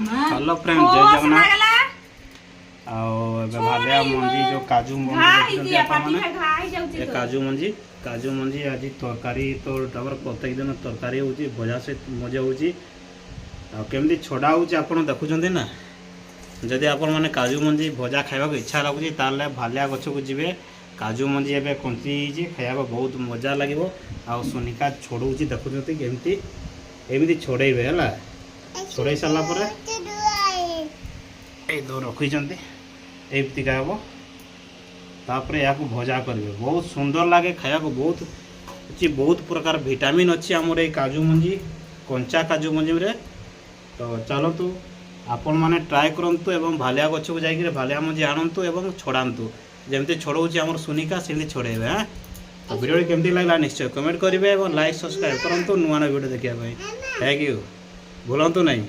Hello friend जय जगन्नाथ भालिया मंजी जो काजू मंजी ये काजू मंजी आज तरकारी तो प्रत्येक दिन तरकारी होची भजा से मजा होची केमती छड़ा होची आपण देखुछन्ते ना जदि आपण माने काजू मंजी भजा खाइबा को इच्छा लागुची ताले भालिया गछ को जिवे काजू मंजी एबे कंची जी खाइबा बहुत मजा लागिवो आ सोनिका छोड़ौची देखुछन्ते केमती एमती छोड़ेबे हला छोड़ाई सारा पर दो रखी एमती का हम तापर या भजा करेंगे बहुत सुंदर लगे खाया को बहुत प्रकार विटामिन अच्छी आमर ये काजू मंजी कंचा काजू मंजी रे तो चलो तू आपण मैंने ट्राए करंतु एवं भालिया गछ को जाइए भालिया मंजी आणंतु एवं छड़ातु जमती छड़ाऊँ आम सुनिका सेमती छड़ेबे। हाँ तो वीडियो केमती लगला निश्चय कमेंट करेंगे और लाइक सब्सक्राइब करंतु नुआ वीडियो देखा थैंक यू भूलंतु नहीं।